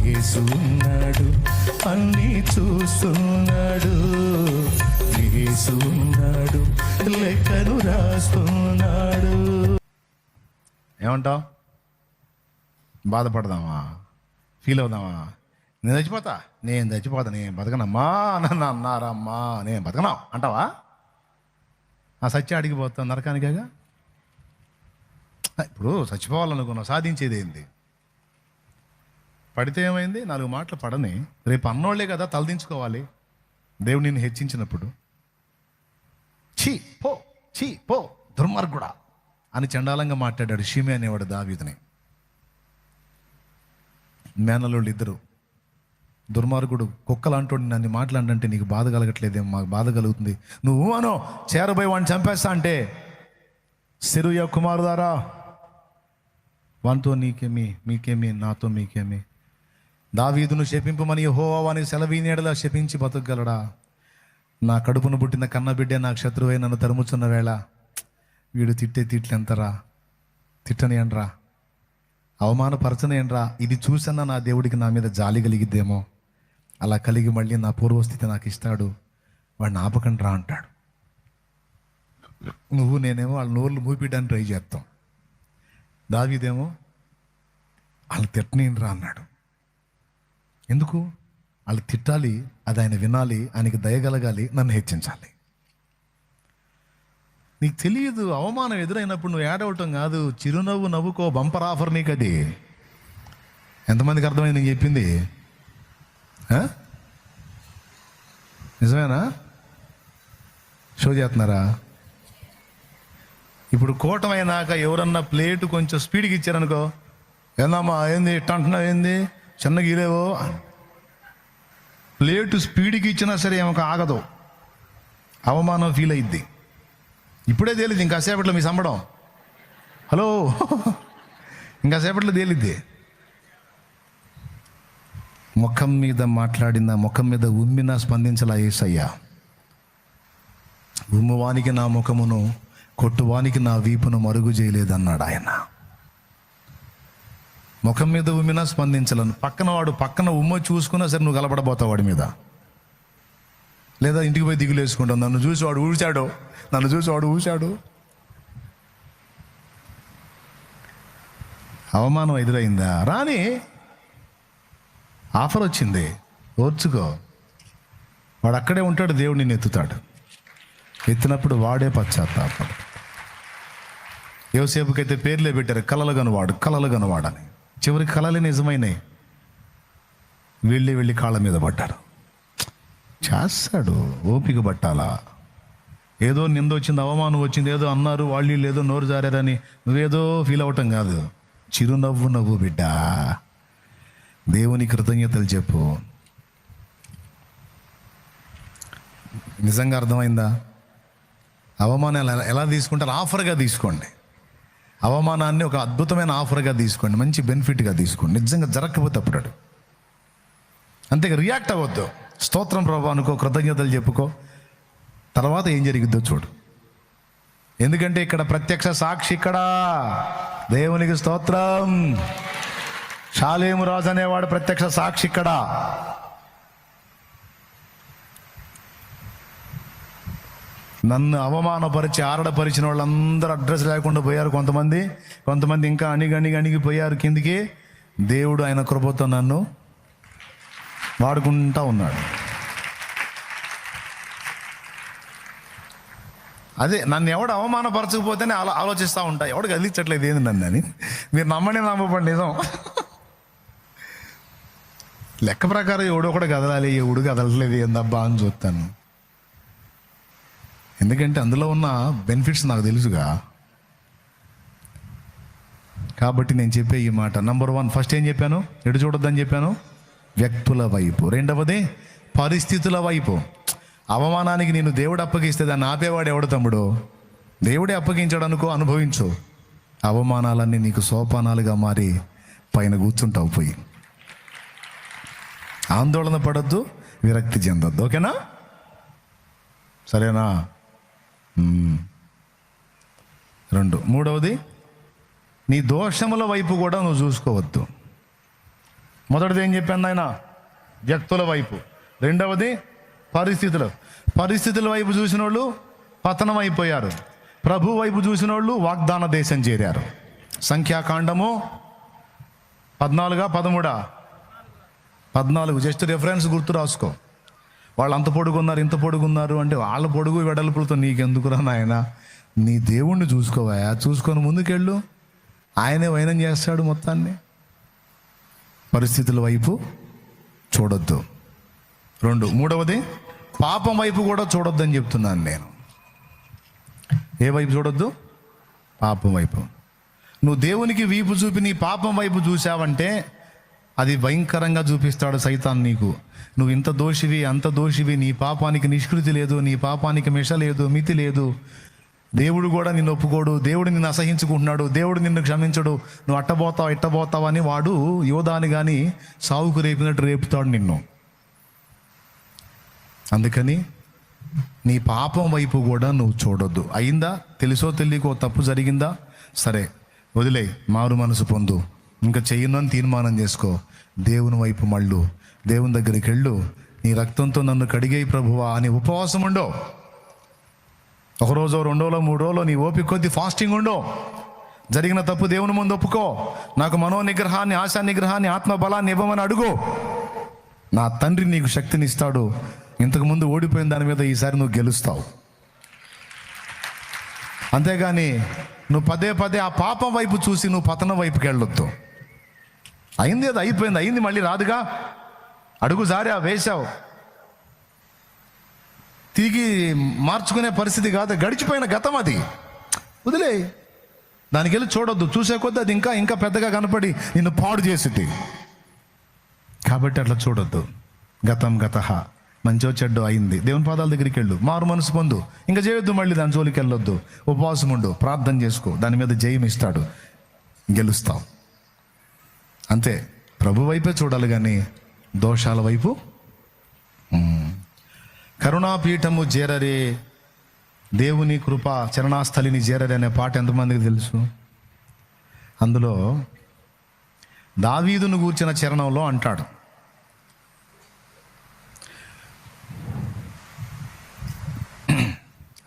యేసు ఉన్నాడు, అన్నీ చూస్తున్నాడు. యేసు ఉన్నాడు, లెక్కను రాస్తున్నాడు. ఏమంటావు? బాధపడదామా? ఫీల్ అవుదామా? నేను చచ్చిపోతా, నేను బతకనమ్మా, నన్ను అన్నారమ్మా, నేను బతకనా అంటావా? ఆ సత్య అడిగిపోతాం నరకానికేగా. ఇప్పుడు చచ్చిపోవాలనుకున్నావు, సాధించేది ఏంది? పడితే ఏమైంది? 4 మాటలు పడని. రేపు అన్నోళ్లే కదా తలదించుకోవాలి దేవుడు నిన్ను హెచ్చించినప్పుడు. ఛీ పో, ఛీ పో దుర్మార్గుడా అని చండాలంగా మాట్లాడాడు షిమే అనేవాడు దావీదుని. మేనలోళ్ళు ఇద్దరు, దుర్మార్గుడు కుక్కలాంటోడు నన్ను మాట్లాడంటే నీకు బాధ కలగట్లేదేమో, మాకు బాధ కలుగుతుంది. నువ్వు అనో చేరబోయి వాడిని చంపేస్తా అంటే, సెరూయా కుమారుదారా వానితో నీకేమి, మీకేమి, నాతో మీకేమి? దావీదును శపింపమని యెహోవా వానికి సెలవీనేడలా శపించి బతకగలడా? నా కడుపును పుట్టిన కన్నబిడ్డే నాకు శత్రువై నన్ను తరుముచున్న వేళ, వీడు తిట్టే తిట్లు ఎంతరా, తిట్టని అనరా, అవమానపరచని అనరా. ఇది చూసన్నా నా దేవుడికి నా మీద జాలి కలిగిద్దేమో, అలా కలిగి మళ్ళీ నా పూర్వస్థితి నాకు ఇస్తాడు, వాడిని ఆపకండి రా అంటాడు. నువ్వు నేనేమో వాళ్ళ నోర్లు మూపిడ్డానికి ట్రై చేస్తాం. దావీదేమో వాళ్ళు తిట్టనీరా అన్నాడు. ఎందుకు? వాళ్ళు తిట్టాలి, అది ఆయన వినాలి, ఆయనకి దయగలగాలి, నన్ను హెచ్చించాలి. నీకు తెలియదు, అవమానం ఎదురైనప్పుడు నువ్వు ఏడవటం కాదు, చిరునవ్వు నవ్వుకో, బంపర్ ఆఫర్ నీకు అది. ఎంతమందికి అర్థమైంది నేను చెప్పింది? నిజమేనా? షో చేస్తున్నారా? ఇప్పుడు కూటమైనాక ఎవరన్నా ప్లేటు కొంచెం స్పీడ్కి ఇచ్చారనుకో, ఏందమ్మా ఏంది ఇట్ట అంటున్నావు, ఏంది చిన్నగా ఇలేవో. ప్లేటు స్పీడ్కి ఇచ్చినా సరే ఏమొక ఆగదు, అవమానం ఫీల్ అయ్యిద్ది. ఇప్పుడే తేలిద్ది, ఇంకాసేపట్లో మీ సంబడం. హలో, ఇంకాసేపట్లో తేలిద్ది. ముఖం మీద మాట్లాడిన, ముఖం మీద ఉమ్మినా స్పందించలా యేసయ్యా. ఉమ్మువానికి నా ముఖమును, కొట్టువానికి నా వీపును మరుగు చేయలేదన్నాడు ఆయన. ముఖం మీద ఉమ్మినా స్పందించలను. పక్కన ఉమ్మ చూసుకున్నా సరే నువ్వు గలపడబోతావు వాడి మీద. లేదా ఇంటికి పోయి దిగులు వేసుకుంటావు, నన్ను చూసి వాడు ఊశాడు, నన్ను చూసి వాడు ఊశాడు. అవమానం ఎదురైందా? రాని, ఆఫర్ వచ్చింది, ఓర్చుకో. వాడు అక్కడే ఉంటాడు, దేవుడు నిన్ను ఎత్తుతాడు. ఎత్తినప్పుడు వాడే పశ్చాత్తాపడు. యోసేపుకైతే పేర్లే పెట్టారు, కలలు గనువాడని. చివరికి కలలే నిజమైనాయి. వెళ్ళి కాళ్ళ మీద పడ్డారు. చేస్తాడు, ఓపిక పట్టాలా. ఏదో నింద వచ్చింది, అవమానం వచ్చింది, ఏదో అన్నారు వాళ్ళు, ఏదో నోరు జారారని నువ్వేదో ఫీల్ అవ్వటం కాదు. చిరునవ్వు నవ్వు బిడ్డ, దేవుని కృతజ్ఞతలు చెప్పు. నిజంగా అర్థమైందా? అవమానాలు ఎలా తీసుకుంటారు? ఆఫర్గా తీసుకోండి. అవమానాన్ని ఒక అద్భుతమైన ఆఫర్గా తీసుకోండి, మంచి బెనిఫిట్గా తీసుకోండి. నిజంగా జరగకపోతే అప్పుడు అంతేగా రియాక్ట్ అవ్వద్దు. స్తోత్రం ప్రభు అనుకో, కృతజ్ఞతలు చెప్పుకో, తర్వాత ఏం జరిగిద్దో చూడు. ఎందుకంటే ఇక్కడ ప్రత్యక్ష సాక్షి, ఇక్కడ దేవునికి స్తోత్రం. షాలేము రాజు అనేవాడు ప్రత్యక్ష సాక్షి. ఇక్కడ నన్ను అవమానపరిచి ఆరడపరిచిన వాళ్ళందరూ అడ్రస్ లేకుండా పోయారు. కొంతమంది ఇంకా అణిగిపోయారు కిందికి. దేవుడు ఆయన కృపతో నన్ను వాడుకుంటా ఉన్నాడు. అదే, నన్ను ఎవడు అవమానపరచకపోతేనే ఆలోచిస్తూ ఉంటా, ఎవడు కదిలించట్లేదు ఏంది నన్ను అని. మీరు నమ్మపండి, నిజం. లెక్క ప్రకారం ఎవడో కూడా కదలాలి, ఎవడు కదలట్లేదు ఏందబ్బా అని చూస్తాను. ఎందుకంటే అందులో ఉన్న బెనిఫిట్స్ నాకు తెలుసుగా. కాబట్టి నేను చెప్పే ఈ మాట, నంబర్ 1, ఫస్ట్ ఏం చెప్పాను? ఎటు చూడొద్దని చెప్పాను? వ్యక్తుల వైపు. రెండవది పరిస్థితుల వైపు. అవమానానికి నేను దేవుడు అప్పగిస్తే దాన్ని ఆపేవాడు ఎవడు తమ్ముడు? దేవుడే అప్పగించాడు అనుకో, అనుభవించు. అవమానాలన్నీ నీకు సోపానాలుగా మారి పైన కూర్చుంటావు పోయి. ఆందోళన పడద్దు, విరక్తి చెందొద్దు. ఓకేనా? సరేనా? 2, మూడవది నీ దోషముల వైపు కూడా నువ్వు చూసుకోవద్దు. మొదటిది ఏం చెప్పాను ఆయన? వ్యక్తుల వైపు. రెండవది పరిస్థితుల వైపు చూసిన వాళ్ళు పతనం అయిపోయారు. ప్రభు వైపు చూసిన వాళ్ళు వాగ్దాన దేశం చేరారు. సంఖ్యాకాండము 14, 13, 14. జస్ట్ రెఫరెన్స్ గుర్తు రాసుకో. వాళ్ళు అంత పొడుగున్నారు, ఇంత పొడుగున్నారు అంటే వాళ్ళ పొడుగు వెడల్పులతో నీకెందుకురా నాయన? నీ దేవుణ్ణి చూసుకోవా, చూసుకొని ముందుకెళ్ళు. ఆయనే వైనం చేస్తాడు మొత్తాన్ని. పరిస్థితుల వైపు చూడొద్దు. 2, మూడవది పాపం వైపు కూడా చూడొద్దని చెప్తున్నాను నేను. ఏ వైపు చూడొద్దు? పాపం వైపు. నువ్వు దేవునికి వీపు చూపి నీ పాపం వైపు చూసావంటే అది భయంకరంగా చూపిస్తాడు సైతాన్ నీకు. నువ్వు ఇంత దోషివి, అంత దోషివి, నీ పాపానికి నిష్కృతి లేదు, నీ పాపానికి మిష లేదు, మితి లేదు, దేవుడు కూడా నిన్ను ఒప్పుకోడు, దేవుడు నిన్ను అసహించుకుంటున్నాడు, దేవుడు నిన్ను క్షమించడు, నువ్వు ఇట్టబోతావు అని వాడు యోధాని కానీ సావుకు రేపినట్టు రేపుతాడు నిన్ను. అందుకని నీ పాపం వైపు కూడా నువ్వు చూడొద్దు. అయిందా, తెలుసో తెలియకో తప్పు జరిగిందా, సరే వదిలే, మారు మనసు పొందు, ఇంకా చెయ్యను అని తీర్మానం చేసుకో. దేవుని వైపు మళ్ళు, దేవుని దగ్గరికి వెళ్ళు. నీ రక్తంతో నన్ను కడిగేయి ప్రభువా అని ఉపవాసం ఉండో. 1 రోజు, 2 రోజులు, 3 రోజులు నీ ఓపిక కొద్ది ఫాస్టింగ్ ఉండో. జరిగిన తప్పు దేవుని ముందు ఒప్పుకో. నాకు మనోనిగ్రహాన్ని, ఆశా నిగ్రహాన్ని, ఆత్మబలాన్ని ఇవ్వమని అడుగు. నా తండ్రి నీకు శక్తిని ఇస్తాడు. ఇంతకుముందు ఓడిపోయిన దాని మీద ఈసారి నువ్వు గెలుస్తావు. అంతేగాని నువ్వు పదే ఆ పాపం వైపు చూసి నువ్వు పతనం వైపుకి వెళ్ళొద్దు. అయింది, అది అయిపోయింది, అయింది, మళ్ళీ రాదుగా. అడుగు జారా వేశావు, తిరిగి మార్చుకునే పరిస్థితి కాదు, గడిచిపోయిన గతం అది. వదిలే, దానికి వెళ్ళి చూడొద్దు. చూసే కొద్దీ అది ఇంకా ఇంకా పెద్దగా కనపడి నిన్ను పాడు చేసిద్ది. కాబట్టి అట్లా చూడొద్దు. గతం గతః, మంచో చెడ్డో అయింది, దేవుని పాదాల దగ్గరికి వెళ్ళు, మారు మనసు పొందు, ఇంకా చేయొద్దు, మళ్ళీ దాని జోలికి వెళ్ళొద్దు. ఉపవాసం ఉండు, ప్రార్థన చేసుకో, దాని మీద జయం ఇస్తాడు, గెలుస్తావు. అంతే, ప్రభు వైపే చూడాలి కానీ దోషాల వైపు. కరుణాపీఠము చేరరే, దేవుని కృప చరణాస్థలిని చేరరే అనే పాట ఎంతమందికి తెలుసు? అందులో దావీదును గూర్చిన చరణంలో అంటాడు,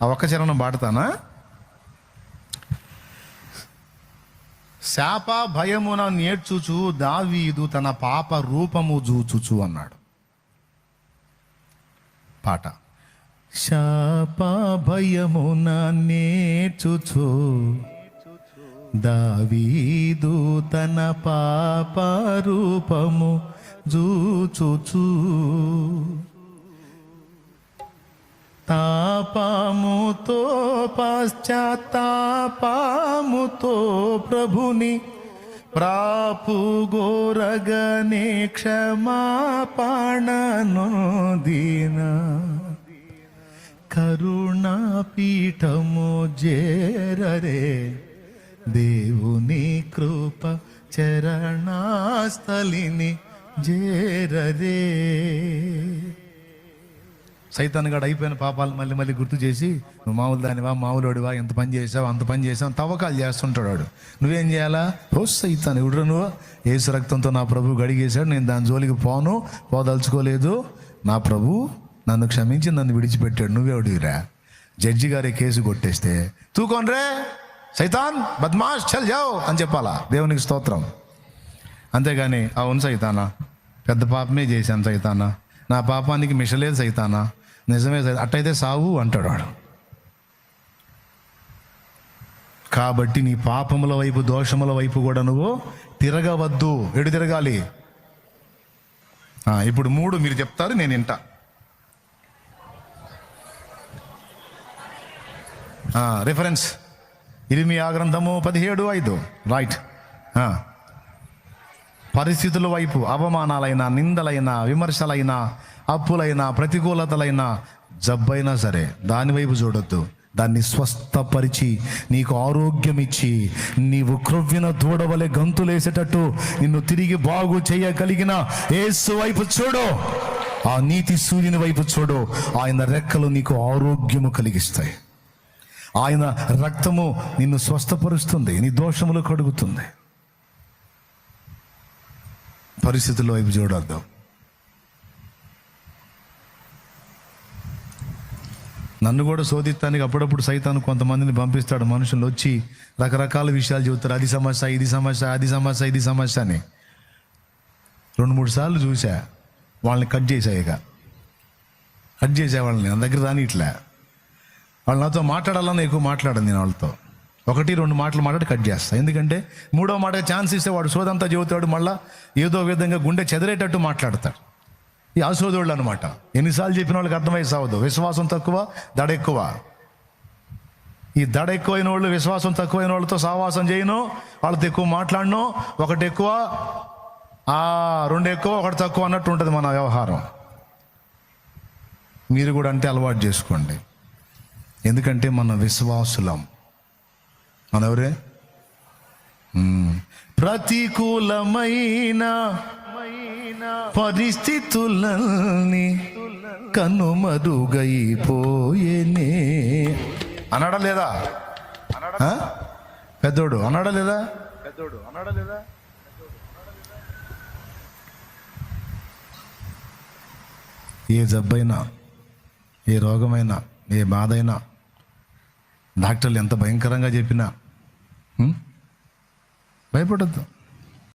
ఆ ఒక్క చరణం పాడతానా? శాప భయమున నేర్చుచు దావీదు తన పాప రూపము చూచుచు అన్నాడు పాట. శాప భయమున నేర్చుచు దావీదు తన పాప రూపము చూచుచు, తాపముతో పశ్చాత్తాపముతో ప్రభుని ప్రాపు గోరగనే క్షమాపణనొందిన, కరుణాపీఠము చేరరే, దేవుని కృప చరణాస్థలిని చేరరే. సైతాన్గాడు అయిపోయిన పాపాలు మళ్ళీ మళ్ళీ గుర్తు చేసి, నువ్వు మామూలు దానివా, మామూలుడివా, ఎంత పని చేసావు, అంత పని చేసావు, తవ్వకాలు చేస్తుంటాడు వాడు. నువ్వేం చేయాలా? సైతాన్ ఎవడు నువ్వు? యేసు రక్తంతో నా ప్రభు గడిగేశాడు, నేను దాని జోలికి పోదలుచుకోలేదు, నా ప్రభు నన్ను క్షమించి నన్ను విడిచిపెట్టాడు, నువ్వేవుడిరా? జడ్జి గారి కేసు కొట్టేస్తే తూకోన్ రే సైతాన్ బద్మాష్ చల్ జావ్ అని చెప్పాలా? దేవునికి స్తోత్రం. అంతేగాని అవును సైతానా, పెద్ద పాపమే చేశాను సైతానా, నా పాపానికి మిషలేదు సైతానా, నిజమే అట్టయితే సావు అంటాడు వాడు. కాబట్టి నీ పాపముల వైపు, దోషముల వైపు కూడా నువ్వు తిరగవద్దు. ఎడు తిరగాలి? ఇప్పుడు 3 మీరు చెప్తారు, నేను వింటా. రిఫరెన్స్ ఇర్మియా గ్రంథము 17:5. రైట్. పరిస్థితుల వైపు, అవమానాలైన, నిందలైన, విమర్శలైన, అప్పులైన, ప్రతికూలతలైన, జబ్బైనా సరే దాని వైపు చూడొద్దు. దాన్ని స్వస్థపరిచి నీకు ఆరోగ్యం ఇచ్చి నీవు క్రొవ్విన దూడవలే గంతులేసేటట్టు నిన్ను తిరిగి బాగు చేయగలిగిన యేసు వైపు చూడు. ఆ నీతి సూర్యుని వైపు చూడు. ఆయన రెక్కలు నీకు ఆరోగ్యము కలిగిస్తాయి. ఆయన రక్తము నిన్ను స్వస్థపరుస్తుంది, నీ దోషములు కడుగుతుంది. పరిస్థితుల వైపు చూడొద్దు. నన్ను కూడా శోధిస్తానికి అప్పుడప్పుడు సైతాను కొంతమందిని పంపిస్తాడు. మనుషులు వచ్చి రకరకాల విషయాలు చెబుతారు, అది సమస్య, ఇది సమస్య, అది సమస్య, ఇది సమస్య అని. 2-3 సార్లు చూసా, వాళ్ళని కట్ చేసా వాళ్ళని, నా దగ్గర రాని ఇట్లా. వాళ్ళు నాతో మాట్లాడాలని ఎక్కువ మాట్లాడను నేను వాళ్ళతో. 1-2 మాటలు మాట్లాడి కట్ చేస్తా. ఎందుకంటే 3వ మాట ఛాన్స్ ఇస్తే వాడు సోదంతా చెబుతాడు, మళ్ళీ ఏదో విధంగా గుండె చెదిరేటట్టు మాట్లాడతాడు. ఈ ఆశోదోళ్ళు అనమాట. ఎన్నిసార్లు చెప్పిన వాళ్ళకి అర్థమయ్యే సావదు. విశ్వాసం తక్కువ, దడ ఎక్కువ. ఈ దడ ఎక్కువైన వాళ్ళు, విశ్వాసం తక్కువైన వాళ్ళతో సావాసం చేయను, వాళ్ళతో ఎక్కువ మాట్లాడను. 1 ఎక్కువ, 2 ఎక్కువ, 1 తక్కువ అన్నట్టు ఉంటుంది మన వ్యవహారం. మీరు కూడా అంటే అలవాటు చేసుకోండి. ఎందుకంటే మన విశ్వాసులం. మన ఎవరే? ప్రతికూలమైన పరిస్థితులన్నీ కనుమరుగైపోయేనే అన్నాడా లేదా? పెద్దోడు అన్నాడా లేదా? ఏ జబ్బైనా, ఏ రోగమైనా, ఏ బాధ అయినా, డాక్టర్లు ఎంత భయంకరంగా చెప్పినా భయపడద్దు.